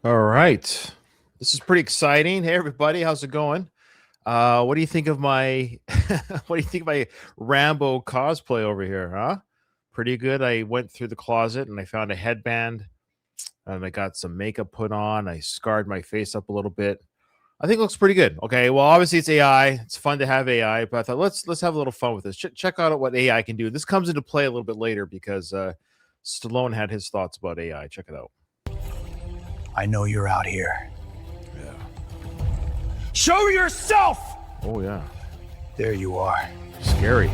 All right. This is pretty exciting. Hey everybody, how's it going? What do you think of my what do you think of my Rambo cosplay over here, huh? Pretty good. I went through the closet and I found a headband and I got some makeup put on. I scarred my face up a little bit. I think it looks pretty good. Okay, well obviously it's AI. It's fun to have AI, but I thought let's have a little fun with this. Check out what AI can do. This comes into play a little bit later because Stallone had his thoughts about AI. Check it out. I know you're out here. Yeah. Show yourself! Oh yeah. There you are. Scary.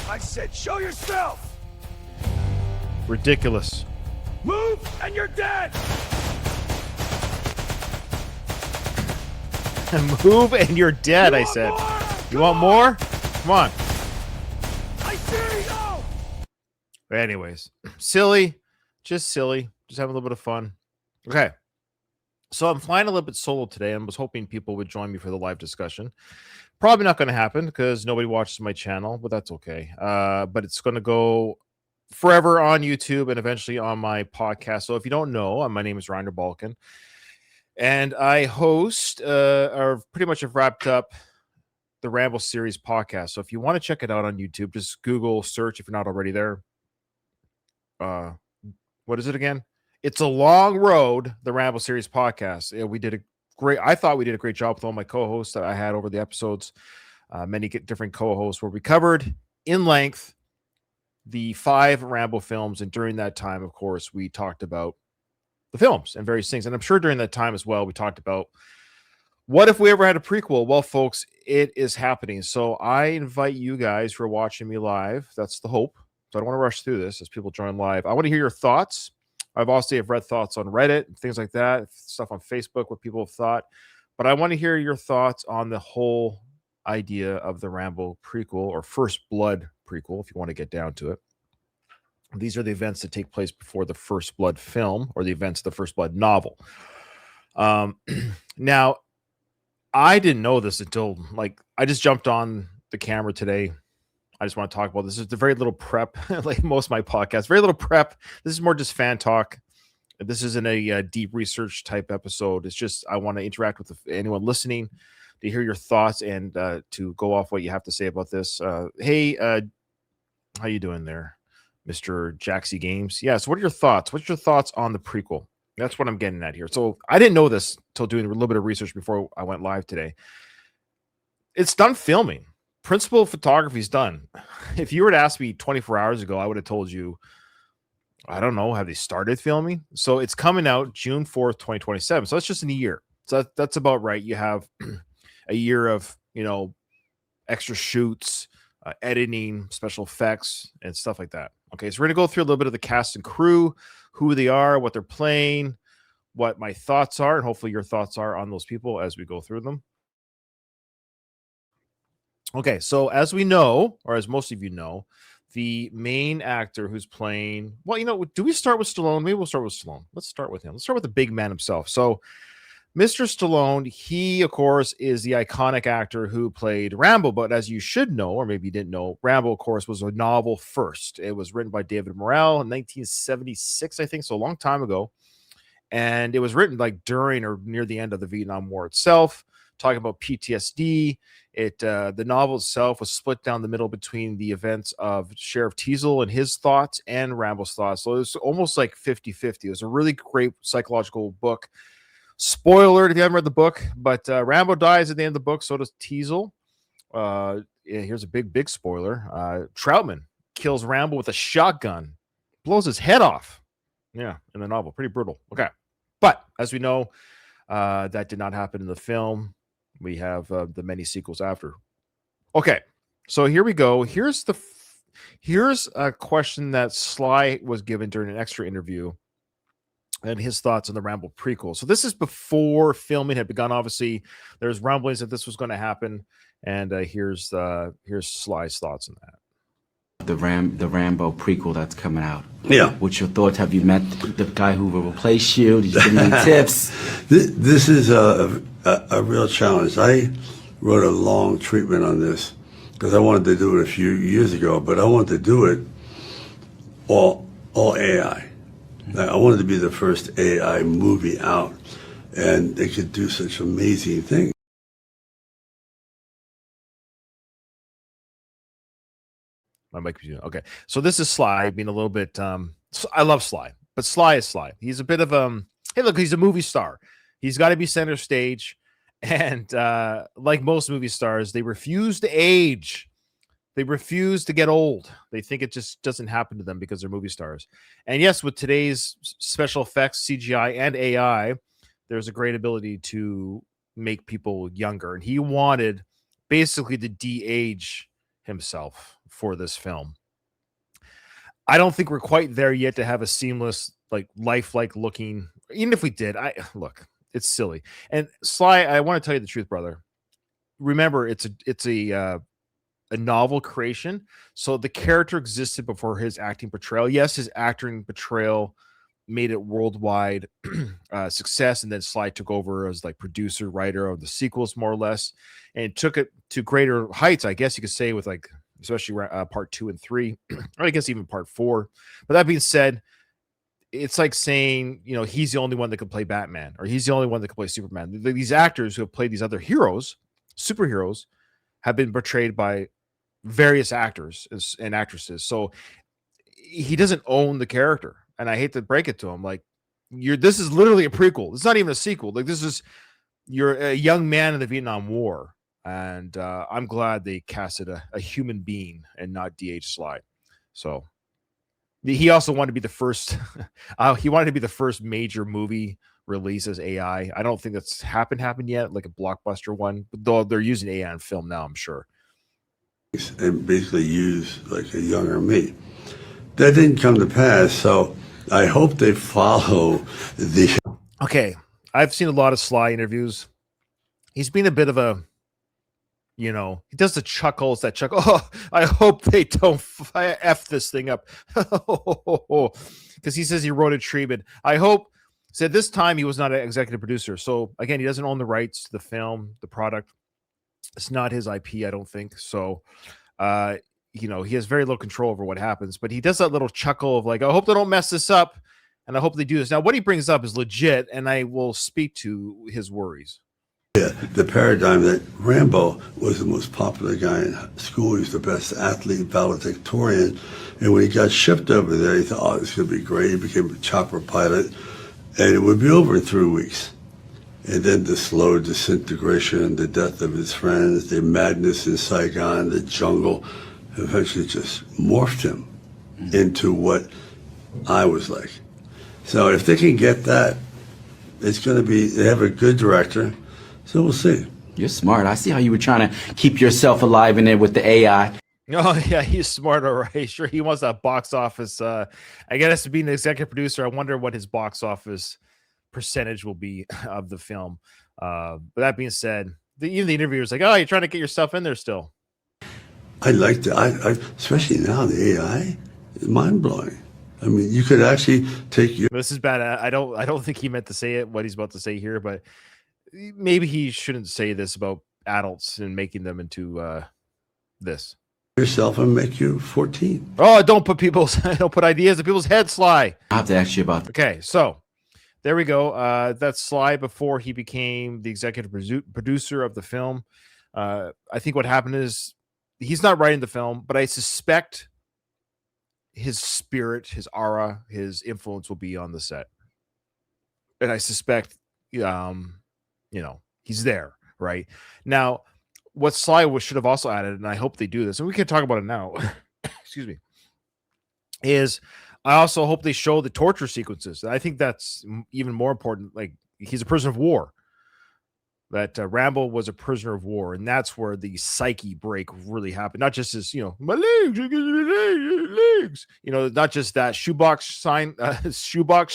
I said show yourself! Ridiculous. Move and you're dead! Move and you're dead, I said. You want more? Come on. I see you! Anyways, silly. Just silly. Just having a little bit of fun. Okay. So I'm flying a little bit solo today and was hoping people would join me for the live discussion. Probably not going to happen because nobody watches my channel, but that's okay. But it's going to go forever on YouTube and eventually on my podcast. So if you don't know, my name is Ryan Rabalkin. And I host, or pretty much have wrapped up the Rambo series podcast. So if you want to check it out on YouTube, just Google search if you're not already there. What is it again? It's a long road, the Rambo series podcast. I thought we did a great job with all my co-hosts that I had over the episodes. Many different co-hosts where we covered in length the 5 Rambo films. And during that time, of course, we talked about the films and various things. And I'm sure during that time as well, we talked about what if we ever had a prequel? Well, folks, it is happening. So I invite you guys who are watching me live. That's the hope. So I don't want to rush through this as people join live. I want to hear your thoughts. I've also read thoughts on Reddit and things like that, stuff on Facebook, what people have thought. But I want to hear your thoughts on the whole idea of the Rambo prequel or First Blood prequel, if you want to get down to it. These are the events that take place before the First Blood film or the events of the First Blood novel. Now, I didn't know this until I just jumped on the camera today. I just want to talk about this. This is very little prep, like most of my podcasts. Very little prep. This is more just fan talk. This isn't a deep research type episode. It's just I want to interact with anyone listening to hear your thoughts and to go off what you have to say about this. Hey, how you doing there, Mr. Jacksy Games? Yeah. So, what are your thoughts? What's your thoughts on the prequel? That's what I'm getting at here. So, I didn't know this until doing a little bit of research before I went live today. It's done filming. Principal photography is done. If you were to ask me 24 hours ago, I would have told you, I don't know, have they started filming? So it's coming out June 4th, 2027. So that's just in a year. So that's about right. You have a year of, extra shoots, editing, special effects, and stuff like that. Okay, so we're going to go through a little bit of the cast and crew, who they are, what they're playing, what my thoughts are, and hopefully your thoughts are on those people as we go through them. Okay, so as we know, or as most of you know, the main actor who's playing, do we start with Stallone? Maybe we'll start with Stallone. Let's start with him. Let's start with the big man himself. So, Mr. Stallone, he, of course, is the iconic actor who played Rambo. But as you should know, or maybe you didn't know, Rambo, of course, was a novel first. It was written by David Morrell in 1976, I think, so a long time ago. And it was written during or near the end of the Vietnam War itself, talking about PTSD. The novel itself was split down the middle between the events of Sheriff Teasel and his thoughts and Rambo's thoughts. So it was almost like 50-50. It was a really great psychological book. Spoiler if you haven't read the book, but Rambo dies at the end of the book. So does Teasel. Here's a big spoiler. Trautman kills Rambo with a shotgun, blows his head off. Yeah, in the novel. Pretty brutal. Okay. But as we know, that did not happen in the film. We have the many sequels after. Okay, so here we go. Here's a question that Sly was given during an extra interview and his thoughts on the Rambo prequel. So this is before filming had begun. Obviously, there's rumblings that this was going to happen. And here's Sly's thoughts on that. The Rambo prequel that's coming out. Yeah. What's your thoughts? Have you met the guy who will replace you? Did you give him any tips? This is a real challenge. I wrote a long treatment on this because I wanted to do it a few years ago, but I wanted to do it all AI. I wanted to be the first AI movie out, and they could do such amazing things. My mic was okay. So this is Sly being a little bit. I love Sly, but Sly is Sly. He's a bit of Hey, look, he's a movie star. He's got to be center stage, and like most movie stars, they refuse to age. They refuse to get old. They think it just doesn't happen to them because they're movie stars. And yes, with today's special effects, CGI, and AI, there's a great ability to make people younger. And he wanted basically to de-age himself for this film. I don't think we're quite there yet to have a seamless, like lifelike looking. Even if we did, it's silly. And Sly, I want to tell you the truth, brother. Remember, it's a novel creation, so the character existed before his acting portrayal. Yes, his acting portrayal made it worldwide success, and then Sly took over as like producer, writer of the sequels, more or less, and took it to greater heights, I guess you could say, with like especially part 2 and 3, or I guess even part 4. But that being said, it's like saying, you know, he's the only one that could play Batman, or he's the only one that could play Superman. These actors who have played these other heroes, superheroes, have been portrayed by various actors and actresses. So he doesn't own the character. And I hate to break it to him. Like, this is literally a prequel. It's not even a sequel. Like, you're a young man in the Vietnam War. And I'm glad they casted a human being and not DH Sly. So he also wanted to be the first. He wanted to be the first major movie release as AI. I don't think that's happened yet, like a blockbuster one. But though they're using AI on film now, I'm sure. And basically use like a younger me. That didn't come to pass, so I hope they follow the. Okay, I've seen a lot of Sly interviews. He's been a bit of a, you know, he does the chuckles, that chuckle. Oh, I hope they don't F this thing up. Because he says he wrote a treatment. I hope, said this time he was not an executive producer. So again, he doesn't own the rights to the film, the product. It's not his IP, I don't think. So, you know, he has very little control over what happens, but he does that little chuckle of like, I hope they don't mess this up, and I hope they do this. Now, what he brings up is legit, and I will speak to his worries. Yeah, the paradigm that Rambo was the most popular guy in school. He was the best athlete, valedictorian. And when he got shipped over there, he thought, oh, this is going to be great. He became a chopper pilot, and it would be over in 3 weeks. And then the slow disintegration, the death of his friends, the madness in Saigon, the jungle, eventually just morphed him into what I was like. So if they can get that, it's going to be, they have a good director, so we'll see. You're smart. I see how you were trying to keep yourself alive in there with the AI. Oh, yeah, he's smart, all right. Sure, he wants that box office. I guess to be an executive producer, I wonder what his box office percentage will be of the film. But that being said, even the interviewer's like, oh, you're trying to get yourself in there still. I like that. I especially now, the AI is mind-blowing. I mean, you could actually take your... This is bad. I don't think he meant to say it, what he's about to say here, but maybe he shouldn't say this about adults and making them into this. yourself and make you 14. Oh, don't put ideas in people's heads, Sly. I have to ask you about that. Okay, so there we go. That's Sly before he became the executive producer of the film. I think what happened is he's not writing the film, but I suspect his spirit, his aura, his influence will be on the set. And I suspect, he's there right now. What Sly should have also added, and I hope they do this, and we can talk about it now, excuse me, is I also hope they show the torture sequences. I think that's even more important. Like, he's a prisoner of war. That Rambo was a prisoner of war, and that's where the psyche break really happened. Not just as, my legs, not just that shoebox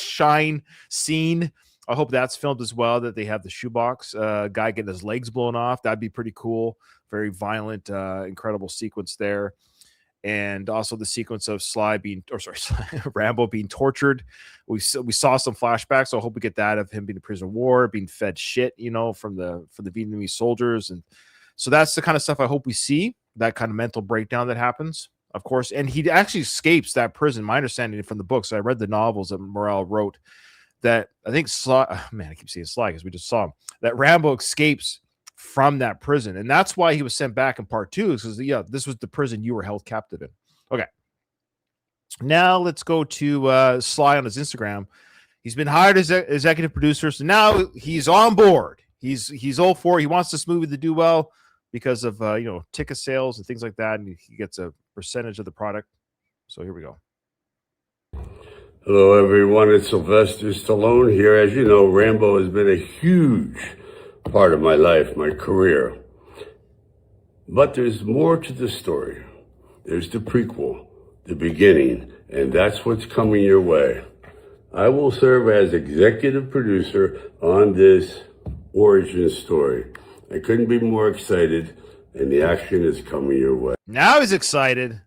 shine scene. I hope that's filmed as well, that they have the shoebox guy getting his legs blown off. That'd be pretty cool. Very violent, incredible sequence there. And also the sequence of Rambo being tortured. We saw some flashbacks, so I hope we get that of him being a prisoner of war, being fed shit, from the Vietnamese soldiers. And so that's the kind of stuff I hope we see, that kind of mental breakdown that happens. of course, and he actually escapes that prison. My understanding from the books, I read the novels that Morrell wrote, that I think I keep saying Sly because we just saw him, that Rambo escapes from that prison, and that's why he was sent back in part 2, because this was the prison you were held captive in. Okay, now let's go to Sly on his Instagram. He's been hired as executive producer, so now he's on board. He's all for it. He wants this movie to do well because of ticket sales and things like that, and he gets a percentage of the product. So here we go. Hello, everyone. It's Sylvester Stallone here. As you know, Rambo has been a huge part of my life, my career. But there's more to the story. There's the prequel, the beginning, and that's what's coming your way. I will serve as executive producer on this origin story. I couldn't be more excited, and the action is coming your way. Now he's excited.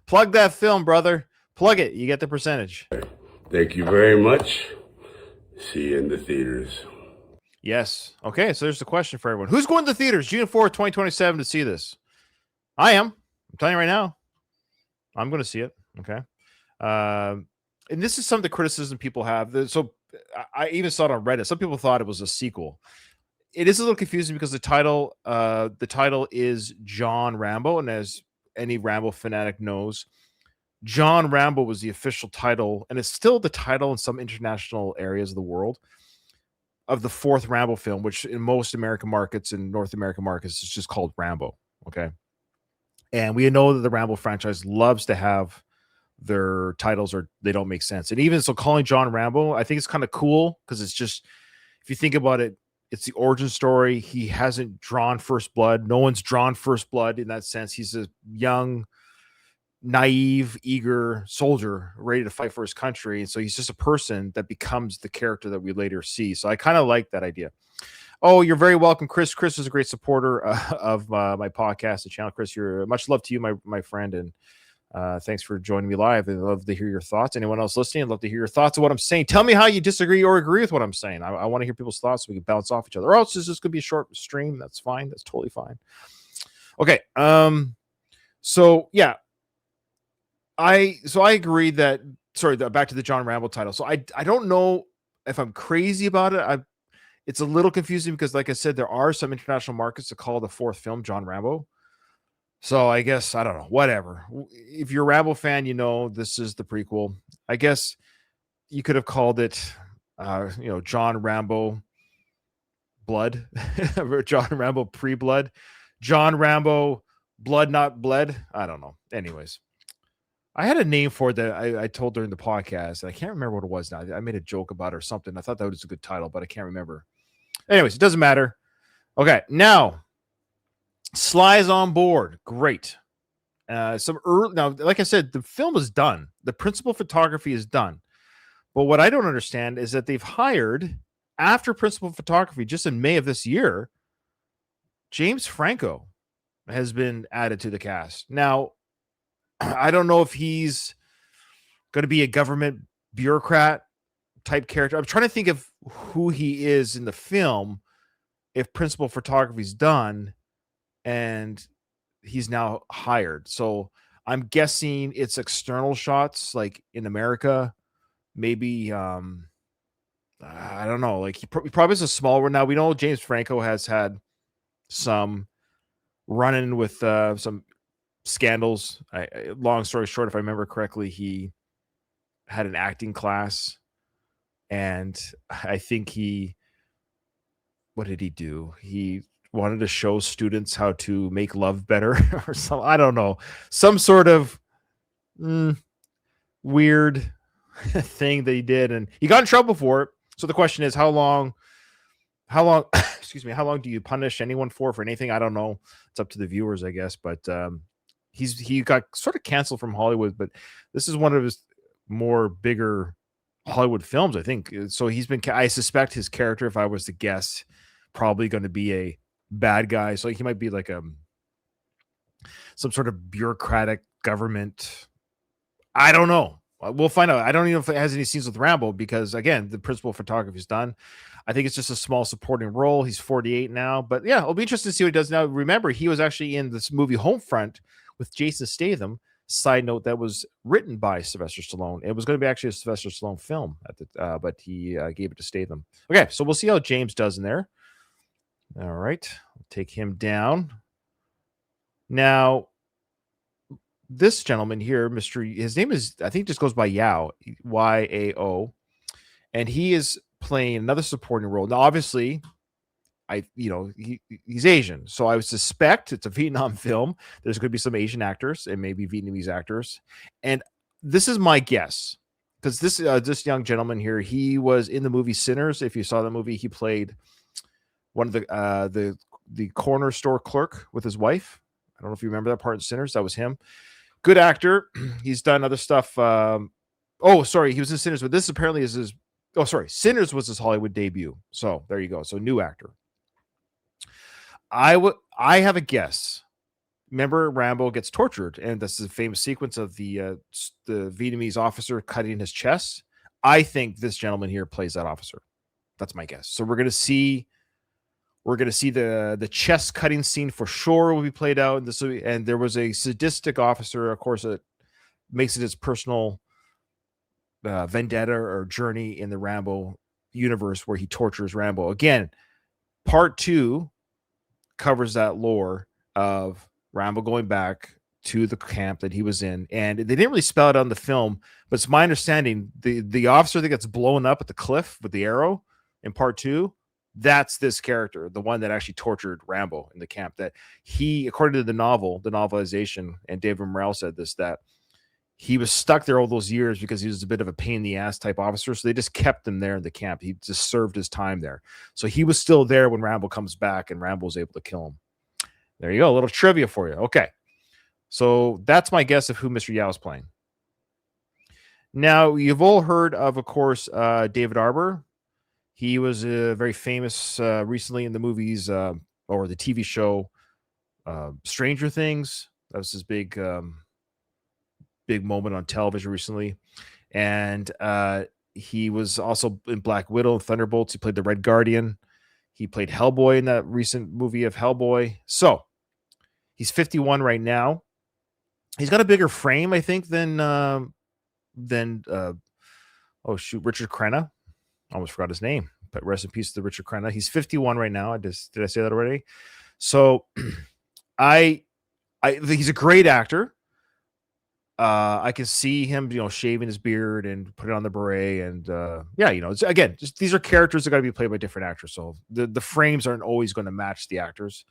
Plug that film, brother. Plug it. You get the percentage. Thank you very much. See you in the theaters. Yes. Okay, so there's the question for everyone. Who's going to the theaters June 4th, 2027 to see this? I am. I'm telling you right now. I'm going to see it. Okay. And this is some of the criticism people have. So I even saw it on Reddit. Some people thought it was a sequel. It is a little confusing because the title is John Rambo, and as any Rambo fanatic knows, John Rambo was the official title, and it's still the title in some international areas of the world, of the 4th Rambo film, which in most American markets and North American markets is just called Rambo. Okay. And we know that the Rambo franchise loves to have their titles or they don't make sense. And even so, calling John Rambo, I think it's kind of cool because it's just, if you think about it, it's the origin story. He hasn't drawn first blood. No one's drawn first blood in that sense. He's a young, naive, eager soldier ready to fight for his country. And so he's just a person that becomes the character that we later see. So I kind of like that idea. Oh, you're very welcome, Chris. Chris is a great supporter of my podcast, the channel. Chris, you're much love to you, my friend. And thanks for joining me live. I'd love to hear your thoughts. Anyone else listening, I'd love to hear your thoughts on what I'm saying. Tell me how you disagree or agree with what I'm saying. I want to hear people's thoughts so we can bounce off each other. Or else this could be a short stream. That's fine. That's totally fine. Okay. So yeah. I agree that, back to the John Rambo title. So I don't know if I'm crazy about it. It's a little confusing because, like I said, there are some international markets that call the 4th film John Rambo. So I guess, I don't know, whatever. If you're a Rambo fan, this is the prequel. I guess you could have called it, John Rambo Blood, or John Rambo Pre-Blood, John Rambo Blood Not Bled. I don't know. Anyways. I had a name for it that I told during the podcast, and I can't remember what it was now. I made a joke about it or something. I thought that was a good title, but I can't remember. Anyways, it doesn't matter. Okay, now Sly's on board. Great. Now, like I said, the film is done. The principal photography is done. But what I don't understand is that they've hired, after principal photography, just in May of this year, James Franco has been added to the cast. Now, I don't know if he's going to be a government bureaucrat type character. I'm trying to think of who he is in the film if principal photography is done and he's now hired. So I'm guessing it's external shots like in America. Maybe, I don't know. Like he probably is a small one. Now we know James Franco has had some run-in with some scandals. Long story short, if I remember correctly, he had an acting class, and I think what did he do? He wanted to show students how to make love better or something. I don't know. Some sort of weird thing that he did, and he got in trouble for it. So the question is, how long excuse me, how long do you punish anyone for anything? I don't know. It's up to the viewers, I guess, but he got sort of canceled from Hollywood, but this is one of his more bigger Hollywood films, I think. So I suspect his character, if I was to guess, probably going to be a bad guy. So he might be like some sort of bureaucratic government. I don't know. We'll find out. I don't even know if it has any scenes with Rambo because, again, the principal photography is done. I think it's just a small supporting role. He's 48 now. But, yeah, it'll be interesting to see what he does now. Remember, he was actually in this movie Homefront with Jason Statham. Side note, that was written by Sylvester Stallone. It was going to be actually a Sylvester Stallone film, but he gave it to Statham. Okay, so we'll see how James does in there. All right, take him down. Now, this gentleman here, his name is, I think, just goes by Yao, Y-A-O, and he is playing another supporting role. Now, obviously, he's Asian, so I would suspect it's a Vietnam film. There's going to be some Asian actors and maybe Vietnamese actors, and this is my guess because this young gentleman here, he was in the movie Sinners. If you saw the movie, he played one of the corner store clerk with his wife. I don't know if you remember that part in Sinners. That was him. Good actor. He's done other stuff. He was in Sinners, but this apparently is his. Oh, sorry, Sinners was his Hollywood debut. So there you go. So new actor. I have a guess. Remember, Rambo gets tortured, and this is a famous sequence of the Vietnamese officer cutting his chest. I think this gentleman here plays that officer. That's my guess. So we're gonna see the chest cutting scene for sure will be played out in this movie. And there was a sadistic officer, of course, that makes it his personal vendetta or journey in the Rambo universe where he tortures Rambo. Again, part 2 covers that lore of Rambo going back to the camp that he was in, and they didn't really spell it on the film, but it's my understanding the officer that gets blown up at the cliff with the arrow in part 2, that's this character, the one that actually tortured Rambo in the camp. That he, according to the novelization, and David Morrell said this, that he was stuck there all those years because he was a bit of a pain in the ass type officer. So they just kept him there in the camp. He just served his time there. So he was still there when Rambo comes back, and Rambo was able to kill him. There you go. A little trivia for you. Okay. So that's my guess of who Mr. Yao is playing. Now, you've all heard of course, David Arbor. He was very famous recently in the movies or the TV show Stranger Things. That was his big moment on television recently. And he was also in Black Widow and Thunderbolts. He played the Red Guardian. He played Hellboy in that recent movie of Hellboy. So he's 51 right now. He's got a bigger frame, I think, than Richard Crenna. Almost forgot his name, but rest in peace to Richard Crenna. He's 51 right now. Did I say that already? So I think he's a great actor. I can see him, shaving his beard and putting on the beret, and again, just these are characters that got to be played by different actors. So the frames aren't always going to match the actors.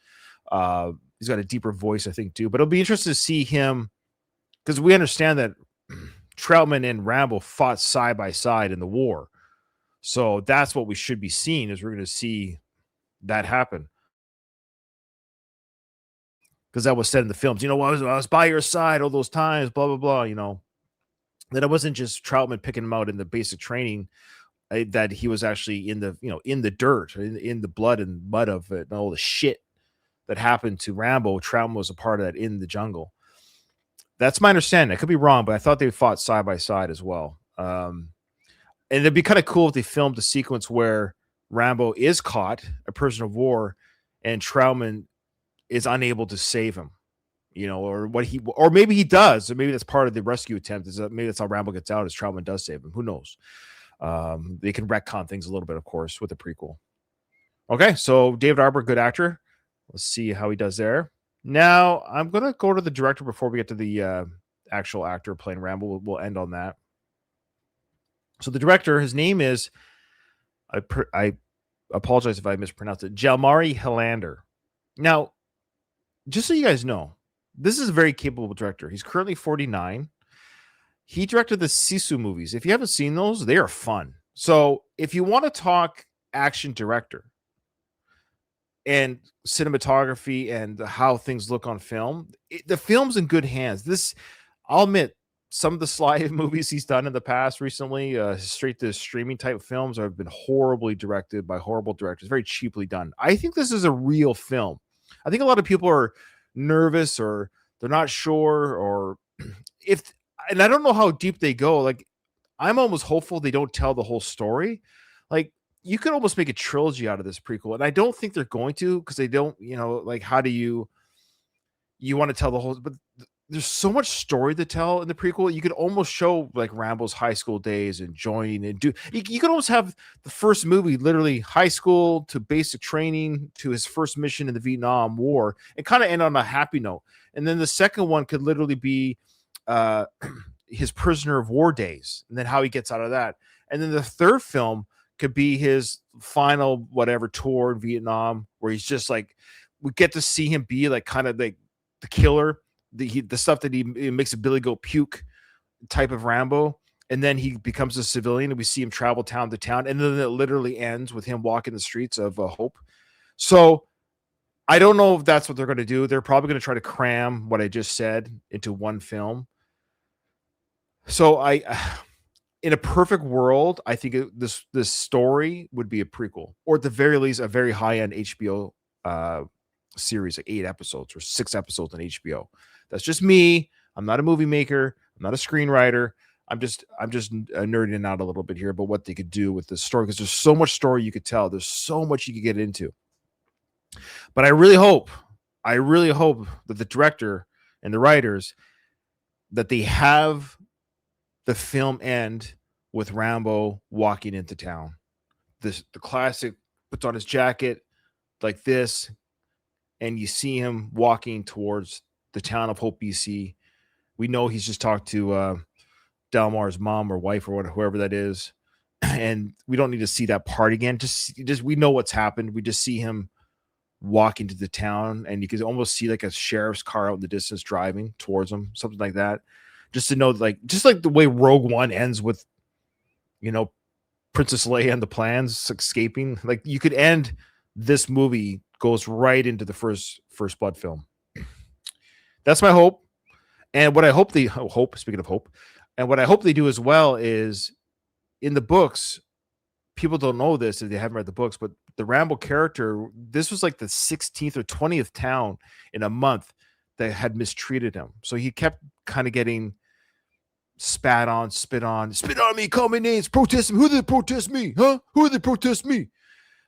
He's got a deeper voice, I think, too. But it'll be interesting to see him, because we understand that Trautman and Rambo fought side by side in the war. So that's what we should be seeing, is we're going to see that happen. Because that was said in the films, I was by your side all those times, blah, blah, blah, that it wasn't just Trautman picking him out in the basic training, that he was actually in the, in the dirt, in the blood and mud of it, and all the shit that happened to Rambo. Trautman was a part of that in the jungle. That's my understanding. I could be wrong, but I thought they fought side by side as well. And it'd be kind of cool if they filmed a sequence where Rambo is caught, a prisoner of war, and Trautman is unable to save him, or maybe he does, or maybe that's part of the rescue attempt. Maybe that's how Rambo gets out, is Trautman does save him. Who knows? They can retcon things a little bit, of course, with the prequel. Okay, so David Arbor, good actor. Let's see how he does there. Now, I'm going to go to the director before we get to the actual actor playing Rambo. We'll end on that. So the director, his name is, I apologize if I mispronounced it, Jalmari Helander. Now, just so you guys know, this is a very capable director. He's currently 49. He directed the Sisu movies. If you haven't seen those, they are fun. So if you want to talk action director and cinematography and how things look on film, the film's in good hands. I'll admit, some of the Sly movies he's done in the past recently, straight to streaming type films, have been horribly directed by horrible directors, very cheaply done. I think this is a real film. I think a lot of people are nervous, or they're not sure, or and I don't know how deep they go. Like, I'm almost hopeful they don't tell the whole story. Like, you could almost make a trilogy out of this prequel, and I don't think they're going to, because they don't, like, how do you want to tell the whole, but there's so much story to tell in the prequel. You could almost show like Rambo's high school days and join and do. You could almost have the first movie literally high school to basic training to his first mission in the Vietnam War and kind of end on a happy note. And then the second one could literally be his prisoner of war days and then how he gets out of that. And then the third film could be his final whatever tour in Vietnam where he's just like we get to see him be like kind of like the killer. The stuff that he makes a Billy Goat puke type of Rambo, and then he becomes a civilian, and we see him travel town to town, and then it literally ends with him walking the streets of Hope. So I don't know if that's what they're going to do. They're probably going to try to cram what I just said into one film. So in a perfect world, I think this story would be a prequel, or at the very least, a very high end HBO series, like 8 episodes or 6 episodes on HBO. That's just me. I'm not a movie maker. I'm not a screenwriter. I'm just nerding out a little bit here about what they could do with this story because there's so much story you could tell. There's so much you could get into. But I really hope that the director and the writers that they have the film end with Rambo walking into town. The classic puts on his jacket like this, and you see him walking towards the town of Hope, BC. We know he's just talked to Delmar's mom or wife or whoever that is, and we don't need to see that part again. Just we know what's happened. We just see him walking to the town, and you can almost see like a sheriff's car out in the distance driving towards him, something like that. Just to know, just like the way Rogue One ends with, Princess Leia and the plans escaping. Like you could end this movie goes right into the first Blood film. That's my hope. And what I hope speaking of hope, and what I hope they do as well is in the books, people don't know this if they haven't read the books, but the Rambo character, this was like the 16th or 20th town in a month that had mistreated him. So he kept kind of getting spit on me, call me names, protest me. Who did they protest me? Huh? Who did they protest me?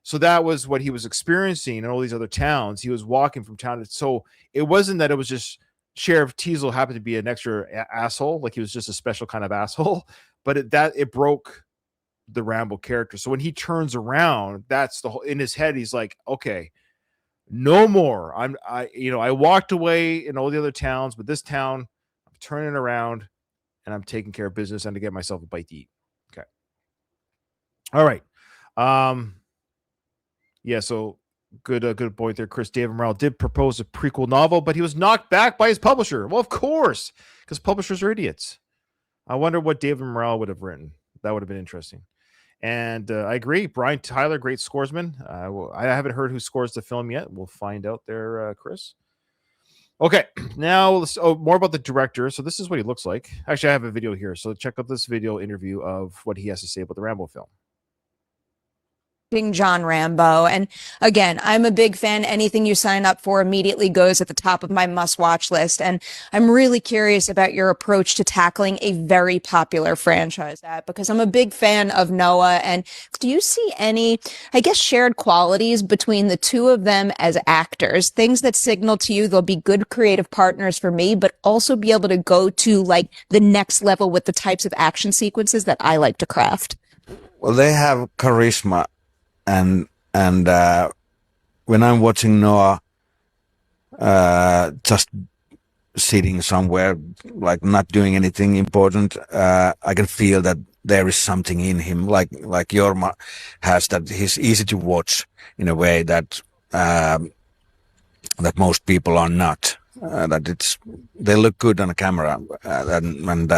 So that was what he was experiencing in all these other towns. He was walking from town. So it wasn't that it was just Sheriff Teasel happened to be an extra asshole, like he was just a special kind of asshole, but it broke the Rambo character. So when he turns around, that's the whole in his head. He's like, okay, no more. I walked away in all the other towns, but this town, I'm turning around and I'm taking care of business and to get myself a bite to eat. Okay. All right. Yeah. So good point there, Chris. David Morrell did propose a prequel novel, but he was knocked back by his publisher. Well, of course, because publishers are idiots. I wonder what David Morrell would have written. That would have been interesting. And I agree. Brian Tyler, great scoresman. I haven't heard who scores the film yet. We'll find out there, Chris. Okay, now let's more about the director. So this is what he looks like. Actually, I have a video here. So check out this video interview of what he has to say about the Rambo film. John Rambo. And again, I'm a big fan. Anything you sign up for immediately goes at the top of my must-watch list. And I'm really curious about your approach to tackling a very popular franchise, because I'm a big fan of Noah. And do you see any, shared qualities between the two of them as actors? Things that signal to you they'll be good creative partners for me, but also be able to go to the next level with the types of action sequences that I like to craft? Well, they have charisma. And when I'm watching Noah, just sitting somewhere, like not doing anything important, I can feel that there is something in him, like Jorma has, that he's easy to watch in a way that that most people are not. They look good on a camera, and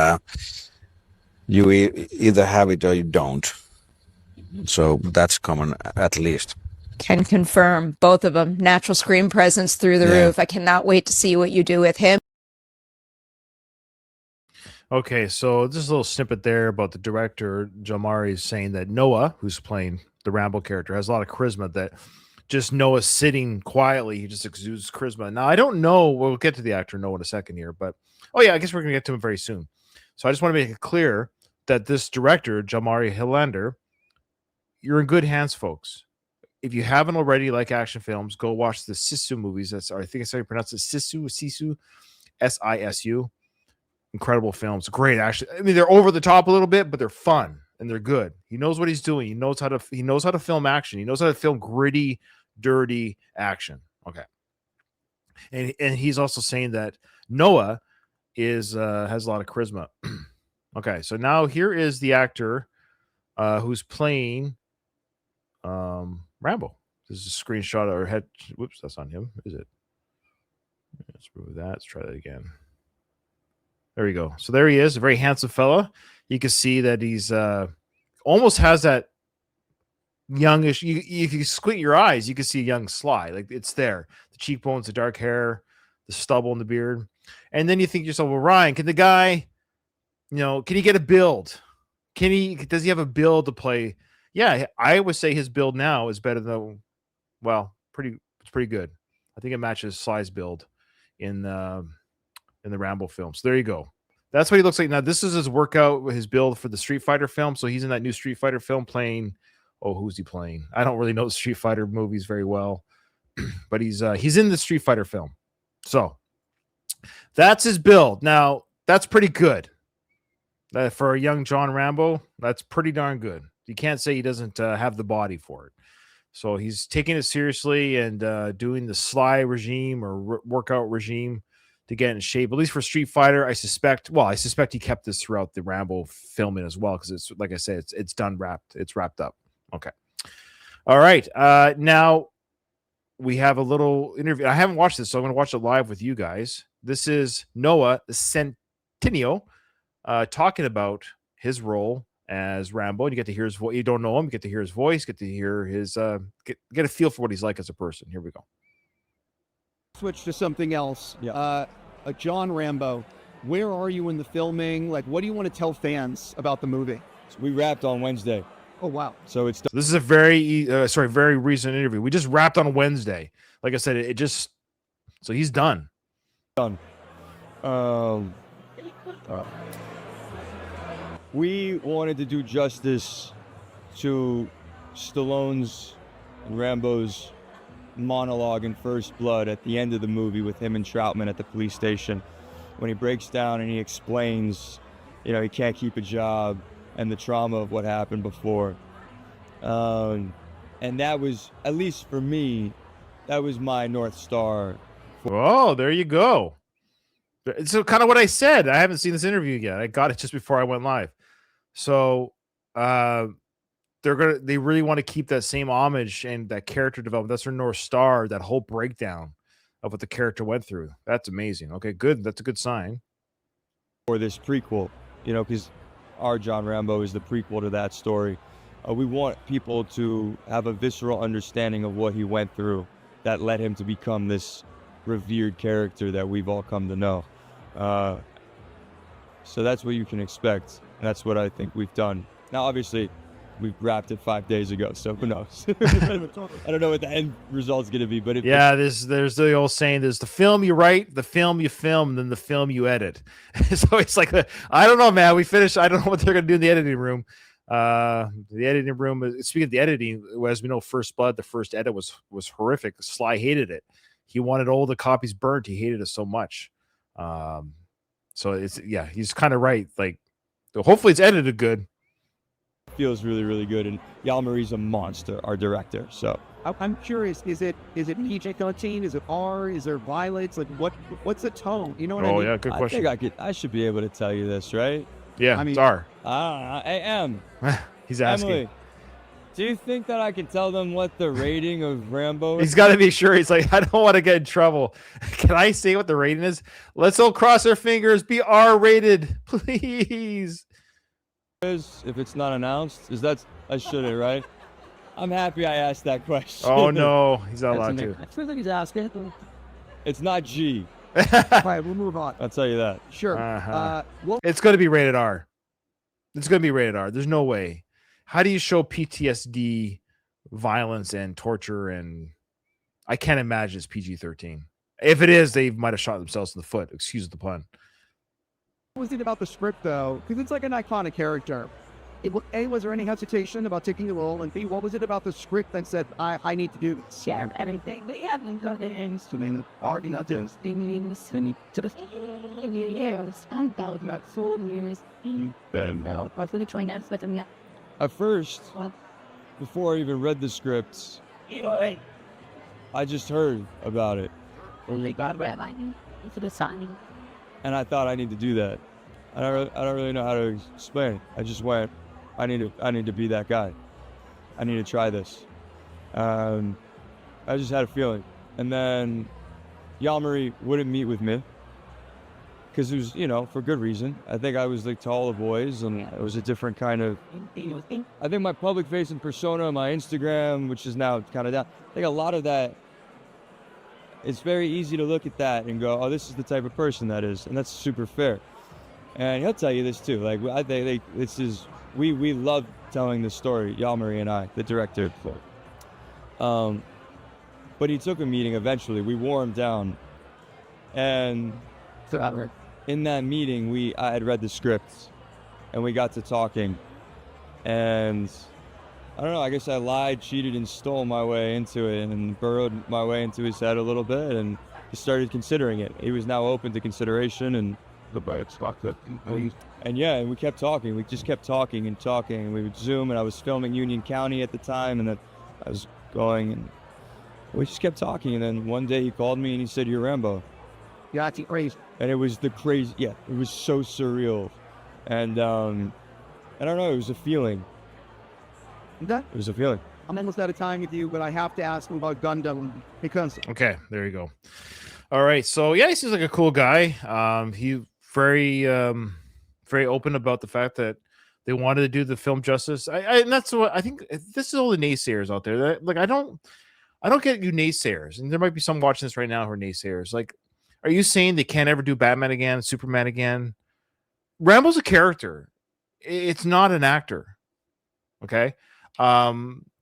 you either have it or you don't. So that's common, at least. Can confirm both of them. Natural screen presence through the roof. I cannot wait to see what you do with him. Okay, so just a little snippet there about the director. Jalmari is saying that Noah, who's playing the Rambo character, has a lot of charisma, that just Noah sitting quietly, he just exudes charisma. Now, I don't know. We'll get to the actor Noah in a second here, but I guess we're going to get to him very soon. So I just want to make it clear that this director, Jalmari Helander, you're in good hands, folks. If you haven't already, like action films, go watch the Sisu movies. I think it's how you pronounce it, Sisu. Sisu. Incredible films. Great, actually. I mean, they're over the top a little bit, but they're fun and they're good. He knows what he's doing. He knows how to film action. He knows how to film gritty, dirty action. Okay. And he's also saying that Noah has a lot of charisma. Okay, so now here is the actor who's playing Rambo. This is a screenshot of her head. Whoops, that's not him, is it? Let's remove that. Let's try that again. There we go. So there he is, a very handsome fella. You can see that he's almost has that youngish. If you squint your eyes, you can see a young Sly. Like it's there. The cheekbones, the dark hair, the stubble, and the beard. And then you think to yourself, well, Ryan, can the guy, can he get a build? Does he have a build to play? Yeah, I would say his build now is better than, it's pretty good. I think it matches Sly's build in the Rambo film. So there you go. That's what he looks like now. This is his workout, his build for the Street Fighter film. So he's in that new Street Fighter film playing. Oh, who's he playing? I don't really know the Street Fighter movies very well, but he's in the Street Fighter film. So that's his build. Now that's pretty good. For a young John Rambo, that's pretty darn good. You can't say he doesn't have the body for it. So he's taking it seriously and doing the Sly regime or workout regime to get in shape, at least for Street Fighter. I suspect he kept this throughout the Rambo filming as well, because it's, like I said, it's wrapped up. Okay. All right. Now we have a little interview. I haven't watched this, so I'm going to watch it live with you guys. This is Noah Centineo talking about his role as Rambo, and you get to hear his voice. You don't know him, you get to hear his voice, get to hear his get a feel for what he's like as a person. Here we go. Switch to something else. Yeah. John Rambo, where are you in the filming? Like, what do you want to tell fans about the movie? So we wrapped on Wednesday. Oh wow! So it's this is a very recent interview. We just wrapped on Wednesday. Like I said, so he's done. Done. We wanted to do justice to Stallone's and Rambo's monologue in First Blood at the end of the movie with him and Trautman at the police station, when he breaks down and he explains, he can't keep a job and the trauma of what happened before. And that was, at least for me, that was my North Star. Oh, there you go. So kind of what I said. I haven't seen this interview yet. I got it just before I went live. So they really want to keep that same homage and that character development. That's their North Star, that whole breakdown of what the character went through. That's amazing. Okay, good. That's a good sign. For this prequel, because our John Rambo is the prequel to that story. We want people to have a visceral understanding of what he went through that led him to become this revered character that we've all come to know. So that's what you can expect. And that's what I think we've done. Now, obviously, we've wrapped it 5 days ago, so who knows? I don't know what the end result's going to be, but there's the old saying: there's the film you write, the film you film, and then the film you edit. So it's like, I don't know, man. We finished. I don't know what they're going to do in the editing room. The editing room. Speaking of the editing, as we know, First Blood, the first edit was horrific. Sly hated it. He wanted all the copies burnt. He hated it so much. So he's kind of right. Like, hopefully it's edited good. Feels really, really good, and Jalmari's a monster, our director. So I'm curious, is it PG-13? Is it R? Is there violence? Like, what's the tone? You know what I mean? Oh yeah, good question. I should be able to tell you this, right? Yeah, it's R. Hey, Em. He's asking. Emily, do you think that I can tell them what the rating of Rambo is? He's got to be sure. He's like, I don't want to get in trouble. Can I say what the rating is? Let's all cross our fingers. Be R-rated, please. If it's not announced, I shouldn't, right? I'm happy I asked that question. Oh no, he's not allowed to. I feel like he's asking. It's not G. All right, we'll move on. I'll tell you that. Sure. It's going to be rated R. It's going to be rated R. There's no way. How do you show PTSD, violence, and torture? And I can't imagine it's PG-13. If it is, they might have shot themselves in the foot. Excuse the pun. What was it about the script, though? Because it's like an iconic character. A, was there any hesitation about taking the role? And B, what was it about the script that said, I need to do this? Share everything we haven't got the instrument already not just singing the sunny to the years and about that 4 years. What's the train that's with me? At first, before I even read the scripts, I just heard about it. Only God rabbi for the signing. And I thought I need to do that. I don't really know how to explain it. I just went, I need to be that guy. I need to try this. I just had a feeling. And then Jalmari wouldn't meet with me because it was, for good reason. I think I was like to all the boys, and it was a different kind of. I think my public facing persona, my Instagram, which is now kind of down. I think a lot of that. It's very easy to look at that and go, "Oh, this is the type of person that is," and that's super fair. And he'll tell you this too. Like I think this is we love telling the story, Jalmari and I, the director. But he took a meeting eventually. We wore him down, and in that meeting, I had read the script, and we got to talking, and I don't know. I guess I lied, cheated, and stole my way into it, and burrowed my way into his head a little bit, and he started considering it. He was now open to consideration, and and we kept talking. We just kept talking and talking, and we would Zoom, and I was filming Union County at the time, and then I was going, and we just kept talking, and then one day he called me and he said, "You're Rambo." Yeah, it's crazy. And it was the crazy, it was so surreal. And I don't know, it was a feeling. Okay. It was a feeling. I'm almost out of time with you, but I have to ask him about Gundam because. Okay, there you go. All right, so yeah, he seems like a cool guy. He very open about the fact that they wanted to do the film justice. And that's what I think. This is all the naysayers out there. Like I don't get you naysayers, and there might be some watching this right now who are naysayers. Like, are you saying they can't ever do Batman again, Superman again? Rambo's a character. It's not an actor. Okay.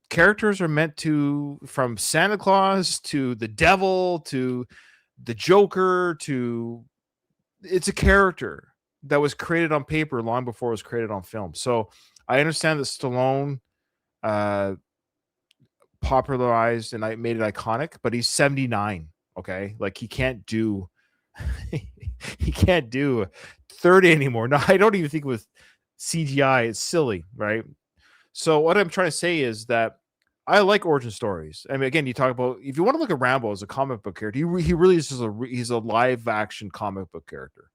Characters are meant to, from Santa Claus to the devil to the Joker to, it's a character that was created on paper long before it was created on film. So I understand that Stallone popularized and I made it iconic, but he's 79. Okay. Like he can't do 30 anymore. No, I don't even think with CGI, it's silly, right? So what I'm trying to say is that I like origin stories. I mean, again, you talk about, if you want to look at Rambo as a comic book character, he really is he's a live action comic book character.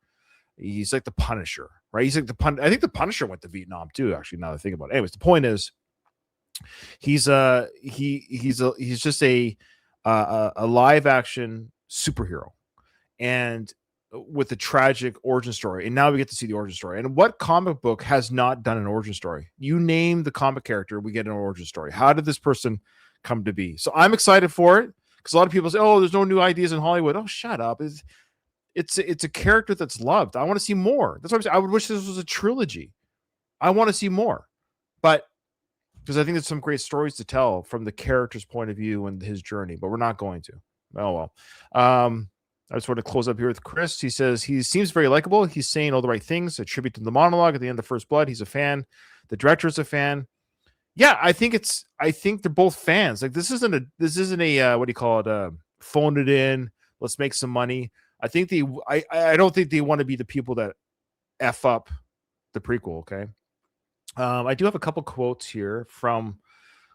He's like the Punisher, right? He's like I think the Punisher went to Vietnam too, actually, now that I think about it. Anyways, the point is he's just a live action superhero, and with a tragic origin story. And now we get to see the origin story. And what comic book has not done an origin story? You name the comic character, we get an origin story. How did this person come to be? So I'm excited for it, because a lot of people say, "Oh, there's no new ideas in Hollywood." Oh, shut up. It's a character that's loved. I want to see more. That's what I'm saying. I would wish this was a trilogy. I want to see more. But because I think there's some great stories to tell from the character's point of view and his journey, but we're not going to. Oh, well. I just want to close up here with Chris. He says he seems very likable. He's saying all the right things. A tribute to the monologue at the end of First Blood. He's a fan. The director is a fan. Yeah, I think they're both fans. Like this isn't a what do you call it? Phone it in. Let's make some money. I think I don't think they want to be the people that F up the prequel. Okay. I do have a couple quotes here from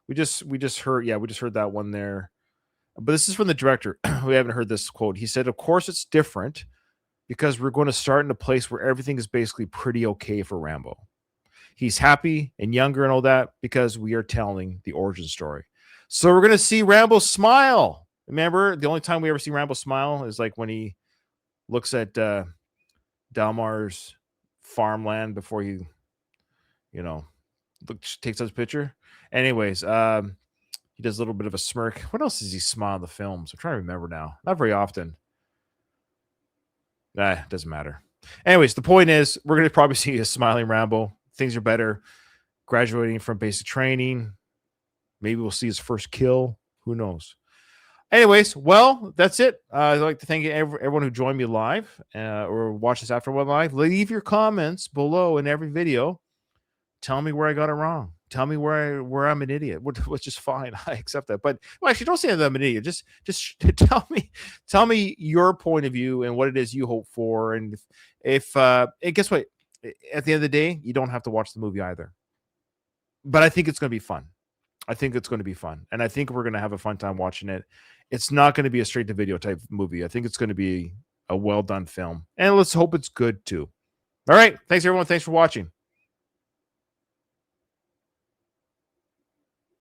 we just heard that one there. But this is from the director. We haven't heard this quote. He said, "Of course it's different because we're going to start in a place where everything is basically pretty okay for Rambo. He's happy and younger and all that because we are telling the origin story. So we're going to see Rambo smile. Remember, the only time we ever see Rambo smile is like when he looks at Dalmar's farmland before he, takes his picture. Anyways, he does a little bit of a smirk. What else does he smile in the films? I'm trying to remember now. Not very often. It doesn't matter. Anyways, the point is we're going to probably see a smiling Rambo. Things are better. Graduating from basic training. Maybe we'll see his first kill. Who knows? Anyways, well, that's it. I'd like to thank everyone who joined me live or watched this after one live. Leave your comments below in every video. Tell me where I got it wrong. Tell me where I'm an idiot, which is fine. I accept that. But well, actually, don't say that I'm an idiot. Just tell me your point of view and what it is you hope for. And if guess what? At the end of the day, you don't have to watch the movie either. But I think it's going to be fun. I think it's going to be fun, and I think we're going to have a fun time watching it. It's not going to be a straight to video type movie. I think it's going to be a well done film, and let's hope it's good too. All right, thanks everyone. Thanks for watching.